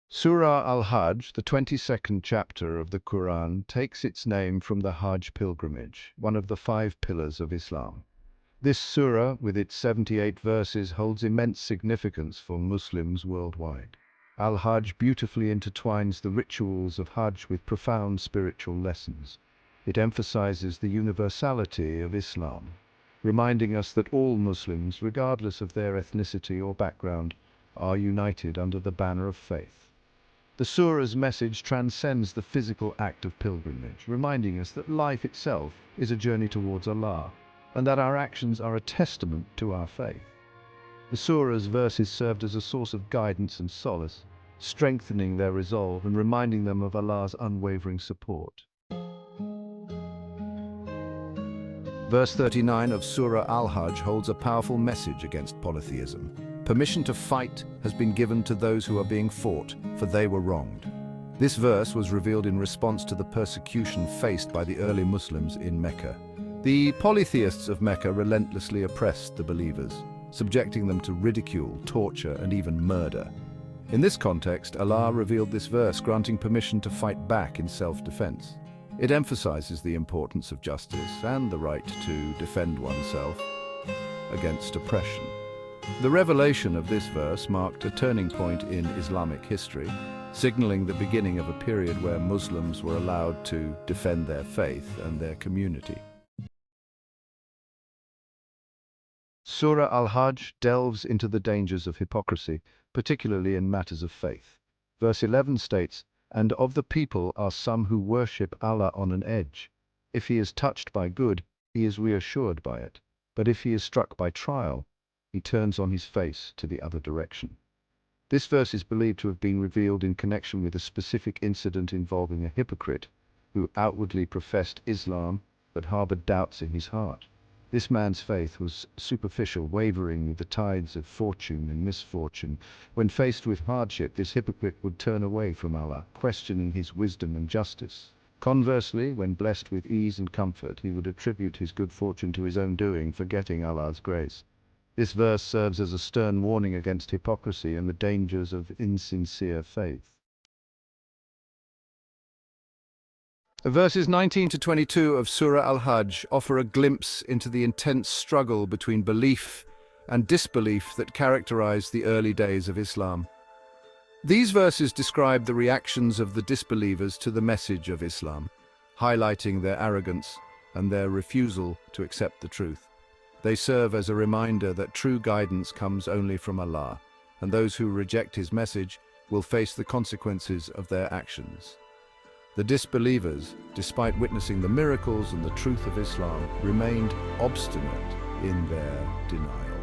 Surah Al-Hajj, the 22nd chapter of the Quran, takes its name from the Hajj pilgrimage, one of the 5 pillars of Islam. This surah, with its 78 verses, holds immense significance for Muslims worldwide. Al-Hajj beautifully intertwines the rituals of Hajj with profound spiritual lessons. It emphasizes the universality of Islam, reminding us that all Muslims, regardless of their ethnicity or background, are united under the banner of faith. The surah's message transcends the physical act of pilgrimage, reminding us that life itself is a journey towards Allah, and that our actions are a testament to our faith. The surah's verses served as a source of guidance and solace, strengthening their resolve and reminding them of Allah's unwavering support. Verse 39 of Surah Al-Hajj holds a powerful message against polytheism. Permission to fight has been given to those who are being fought, for they were wronged. This verse was revealed in response to the persecution faced by the early Muslims in Mecca. The polytheists of Mecca relentlessly oppressed the believers, subjecting them to ridicule, torture, and even murder. In this context, Allah revealed this verse, granting permission to fight back in self-defense. It emphasizes the importance of justice and the right to defend oneself against oppression. The revelation of this verse marked a turning point in Islamic history, signaling the beginning of a period where Muslims were allowed to defend their faith and their community. Surah Al-Hajj delves into the dangers of hypocrisy, particularly in matters of faith. Verse 11 states, "And of the people are some who worship Allah on an edge. If he is touched by good, he is reassured by it. But if he is struck by trial, he turns on his face to the other direction." This verse is believed to have been revealed in connection with a specific incident involving a hypocrite who outwardly professed Islam but harbored doubts in his heart. This man's faith was superficial, wavering with the tides of fortune and misfortune. When faced with hardship, this hypocrite would turn away from Allah, questioning his wisdom and justice. Conversely, when blessed with ease and comfort, he would attribute his good fortune to his own doing, forgetting Allah's grace. This verse serves as a stern warning against hypocrisy and the dangers of insincere faith. Verses 19 to 22 of Surah Al-Hajj offer a glimpse into the intense struggle between belief and disbelief that characterized the early days of Islam. These verses describe the reactions of the disbelievers to the message of Islam, highlighting their arrogance and their refusal to accept the truth. They serve as a reminder that true guidance comes only from Allah, and those who reject His message will face the consequences of their actions. The disbelievers, despite witnessing the miracles and the truth of Islam, remained obstinate in their denial.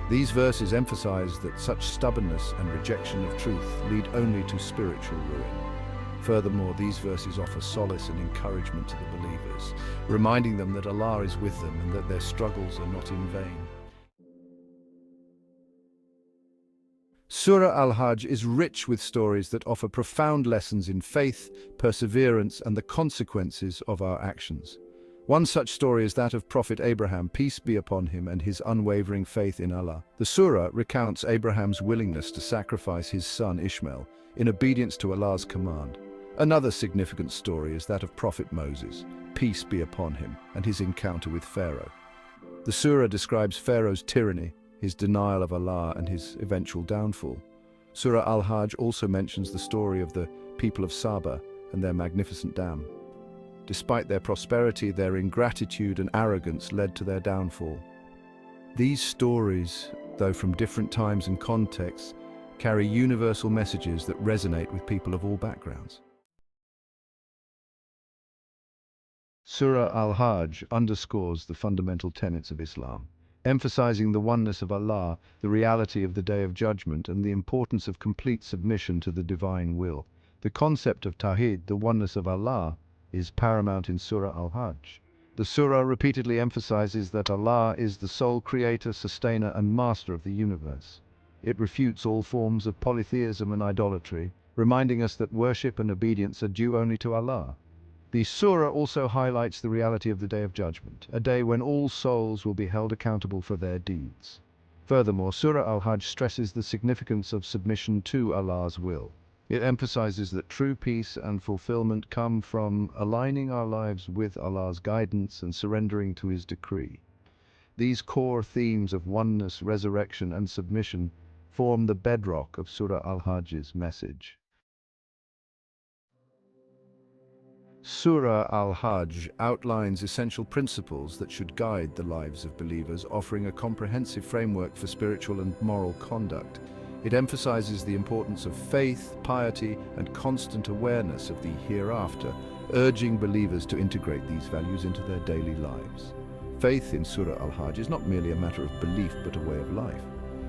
These verses emphasize that such stubbornness and rejection of truth lead only to spiritual ruin. Furthermore, these verses offer solace and encouragement to the believers, reminding them that Allah is with them and that their struggles are not in vain. Surah Al-Hajj is rich with stories that offer profound lessons in faith, perseverance, and the consequences of our actions. One such story is that of Prophet Abraham, peace be upon him, and his unwavering faith in Allah. The surah recounts Abraham's willingness to sacrifice his son Ishmael in obedience to Allah's command. Another significant story is that of Prophet Moses, peace be upon him, and his encounter with Pharaoh. The surah describes Pharaoh's tyranny, his denial of Allah, and his eventual downfall. Surah Al-Hajj also mentions the story of the people of Saba and their magnificent dam. Despite their prosperity, their ingratitude and arrogance led to their downfall. These stories, though from different times and contexts, carry universal messages that resonate with people of all backgrounds. Surah Al-Hajj underscores the fundamental tenets of Islam, emphasizing the oneness of Allah, the reality of the Day of Judgment, and the importance of complete submission to the divine will. The concept of Tawhid, the oneness of Allah, is paramount in Surah Al-Hajj. The surah repeatedly emphasizes that Allah is the sole creator, sustainer, and master of the universe. It refutes all forms of polytheism and idolatry, reminding us that worship and obedience are due only to Allah. The surah also highlights the reality of the Day of Judgment, a day when all souls will be held accountable for their deeds. Furthermore, Surah Al-Hajj stresses the significance of submission to Allah's will. It emphasizes that true peace and fulfillment come from aligning our lives with Allah's guidance and surrendering to His decree. These core themes of oneness, resurrection, and submission form the bedrock of Surah Al-Hajj's message. Surah Al-Hajj outlines essential principles that should guide the lives of believers, offering a comprehensive framework for spiritual and moral conduct. It emphasizes the importance of faith, piety, and constant awareness of the hereafter, urging believers to integrate these values into their daily lives. Faith in Surah Al-Hajj is not merely a matter of belief but a way of life.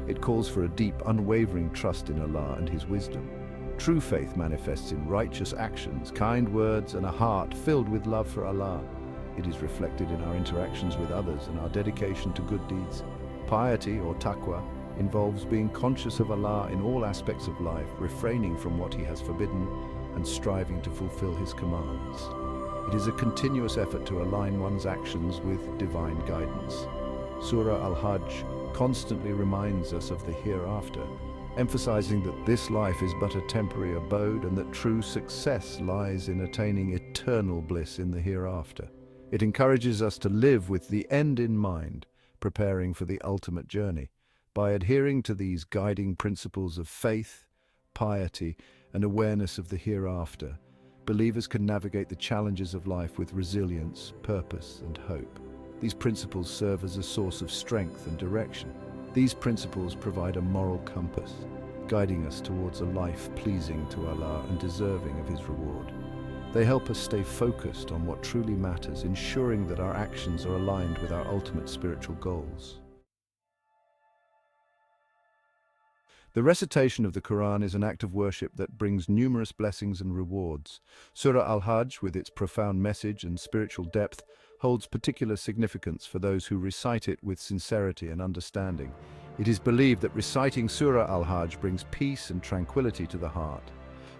It calls for a deep, unwavering trust in Allah and His wisdom. True faith manifests in righteous actions, kind words, and a heart filled with love for Allah. It is reflected in our interactions with others and our dedication to good deeds. Piety, or taqwa, involves being conscious of Allah in all aspects of life, refraining from what He has forbidden and striving to fulfill His commands. It is a continuous effort to align one's actions with divine guidance. Surah Al-Hajj constantly reminds us of the hereafter, emphasizing that this life is but a temporary abode and that true success lies in attaining eternal bliss in the hereafter. It encourages us to live with the end in mind, preparing for the ultimate journey. By adhering to these guiding principles of faith, piety, and awareness of the hereafter, believers can navigate the challenges of life with resilience, purpose, and hope. These principles serve as a source of strength and direction. These principles provide a moral compass, guiding us towards a life pleasing to Allah and deserving of His reward. They help us stay focused on what truly matters, ensuring that our actions are aligned with our ultimate spiritual goals. The recitation of the Quran is an act of worship that brings numerous blessings and rewards. Surah Al-Hajj, with its profound message and spiritual depth, holds particular significance for those who recite it with sincerity and understanding. It is believed that reciting Surah Al-Hajj brings peace and tranquility to the heart.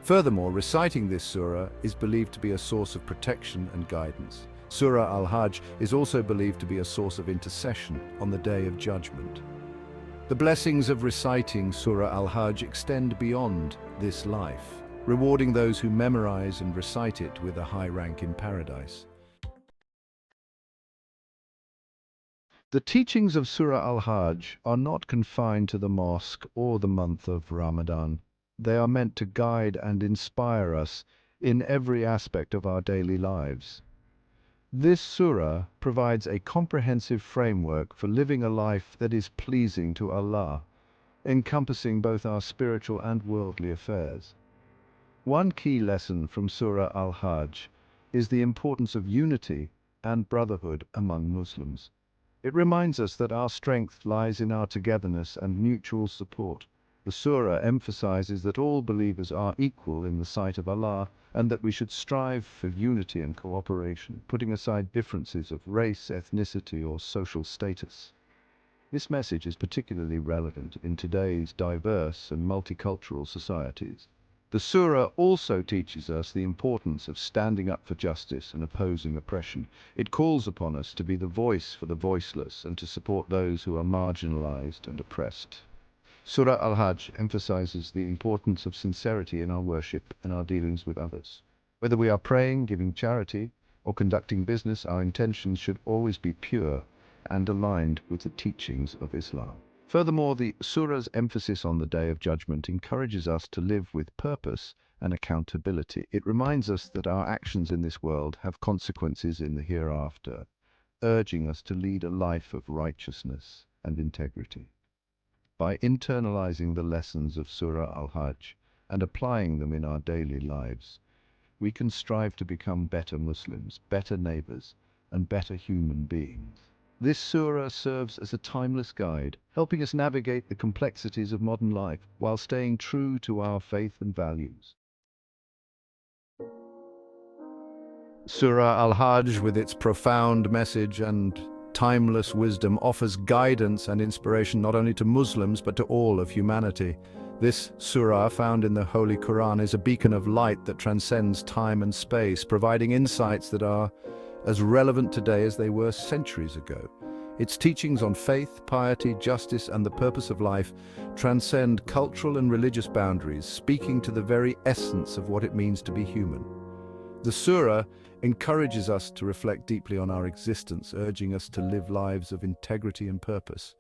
Furthermore, reciting this surah is believed to be a source of protection and guidance. Surah Al-Hajj is also believed to be a source of intercession on the Day of Judgment. The blessings of reciting Surah Al-Hajj extend beyond this life, rewarding those who memorize and recite it with a high rank in paradise. The teachings of Surah Al-Hajj are not confined to the mosque or the month of Ramadan. They are meant to guide and inspire us in every aspect of our daily lives. This surah provides a comprehensive framework for living a life that is pleasing to Allah, encompassing both our spiritual and worldly affairs. One key lesson from Surah Al-Hajj is the importance of unity and brotherhood among Muslims. It reminds us that our strength lies in our togetherness and mutual support. The surah emphasizes that all believers are equal in the sight of Allah and that we should strive for unity and cooperation, putting aside differences of race, ethnicity, or social status. This message is particularly relevant in today's diverse and multicultural societies. The surah also teaches us the importance of standing up for justice and opposing oppression. It calls upon us to be the voice for the voiceless and to support those who are marginalized and oppressed. Surah Al-Hajj emphasizes the importance of sincerity in our worship and our dealings with others. Whether we are praying, giving charity, or conducting business, our intentions should always be pure and aligned with the teachings of Islam. Furthermore, the surah's emphasis on the Day of Judgment encourages us to live with purpose and accountability. It reminds us that our actions in this world have consequences in the hereafter, urging us to lead a life of righteousness and integrity. By internalizing the lessons of Surah Al-Hajj and applying them in our daily lives, we can strive to become better Muslims, better neighbors, and better human beings. This surah serves as a timeless guide, helping us navigate the complexities of modern life while staying true to our faith and values. Surah Al-Hajj, with its profound message and timeless wisdom, offers guidance and inspiration not only to Muslims but to all of humanity. This surah, found in the Holy Quran, is a beacon of light that transcends time and space, providing insights that are as relevant today as they were centuries ago. Its teachings on faith, piety, justice, and the purpose of life transcend cultural and religious boundaries, speaking to the very essence of what it means to be human. The surah encourages us to reflect deeply on our existence, urging us to live lives of integrity and purpose.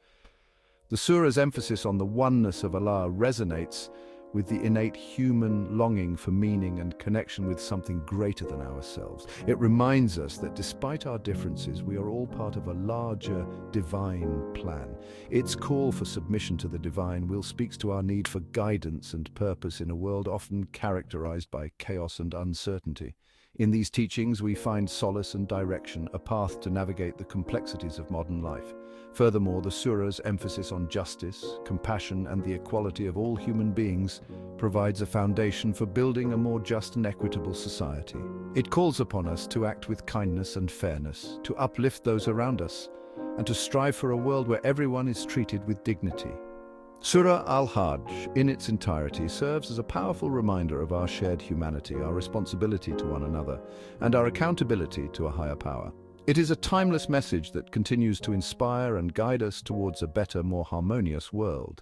The surah's emphasis on the oneness of Allah resonates with the innate human longing for meaning and connection with something greater than ourselves. It reminds us that despite our differences, we are all part of a larger divine plan. Its call for submission to the divine will speaks to our need for guidance and purpose in a world often characterized by chaos and uncertainty. In these teachings, we find solace and direction, a path to navigate the complexities of modern life. Furthermore, the surah's emphasis on justice, compassion, and the equality of all human beings provides a foundation for building a more just and equitable society. It calls upon us to act with kindness and fairness, to uplift those around us, and to strive for a world where everyone is treated with dignity. Surah Al-Hajj, in its entirety, serves as a powerful reminder of our shared humanity, our responsibility to one another, and our accountability to a higher power. It is a timeless message that continues to inspire and guide us towards a better, more harmonious world.